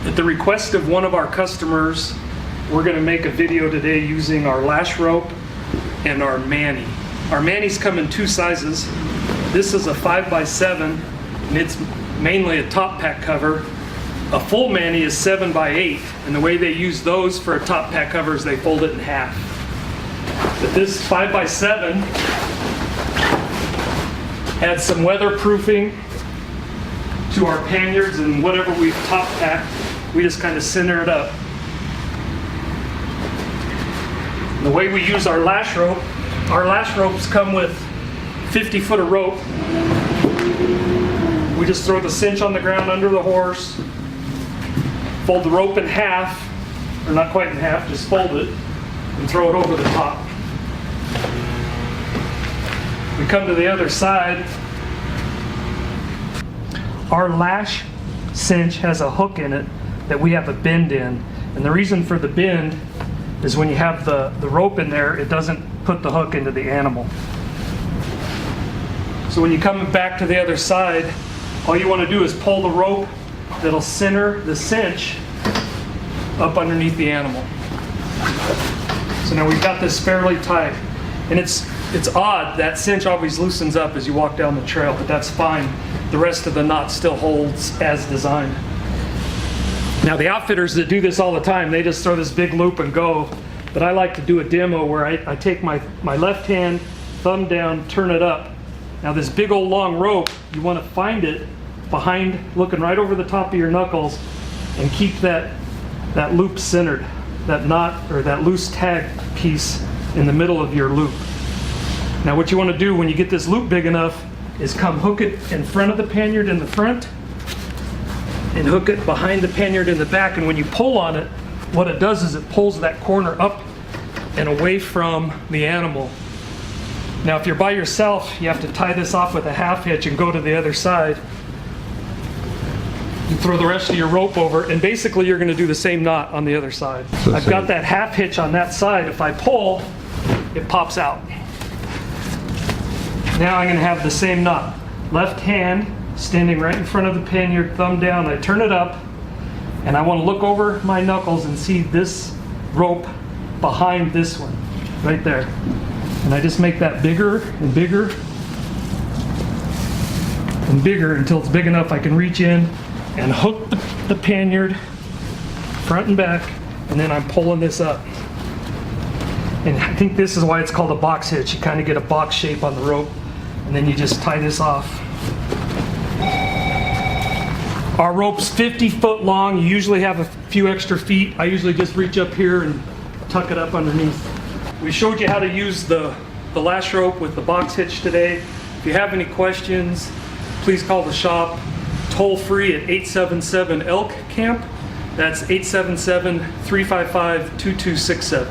At the request of one of our customers, we're going to make a video today using our lash rope and our Mantie. Our Manties come in two sizes. This is a 5x7 and it's mainly a top pack cover. A full Mantie is 7x8, and the way they use those for a top pack cover is they fold it in half. But this 5x7 adds some weatherproofing to our panniers, and whatever we've top packed, we just kind of center it up. And the way we use our lash ropes come with 50 foot of rope. We just throw the cinch on the ground under the horse, fold the rope in half, or not quite in half, just fold it, and throw it over the top. We come to the other side. Our Lash Cinch has a hook in it that we have a bend in. And the reason for the bend is when you have the rope in there, it doesn't put the hook into the animal. So when you come back to the other side, all you want to do is pull the rope that'll center the cinch up underneath the animal. So now we've got this fairly tight. And it's odd, that cinch always loosens up as you walk down the trail, but that's fine. The rest of the knot still holds as designed. Now the outfitters that do this all the time, they just throw this big loop and go. But I like to do a demo where I take my left hand, thumb down, turn it up. Now this big old long rope, you want to find it behind, looking right over the top of your knuckles, and keep that loop centered, that knot or that loose tag piece in the middle of your loop. Now what you want to do when you get this loop big enough is come hook it in front of the pannier in the front and hook it behind the pannier in the back, and when you pull on it, what it does is it pulls that corner up and away from the animal. Now if you're by yourself, you have to tie this off with a half hitch and go to the other side. You throw the rest of your rope over, and basically you're going to do the same knot on the other side. I've got that half hitch on that side. If I pull, it pops out. Now I'm going to have the same knot. Left hand standing right in front of the pannier, thumb down. I turn it up, and I want to look over my knuckles and see this rope behind this one, right there. And I just make that bigger and bigger and bigger until it's big enough I can reach in and hook the pannier front and back, and then I'm pulling this up. And I think this is why it's called a box hitch. You kind of get a box shape on the rope, and then you just tie this off. Our rope's 50 foot long. You usually have a few extra feet. I usually just reach up here and tuck it up underneath. We showed you how to use the lash rope with the box hitch today. If you have any questions, please call the shop toll free at 877-ELK-CAMP. That's 877-355-2267.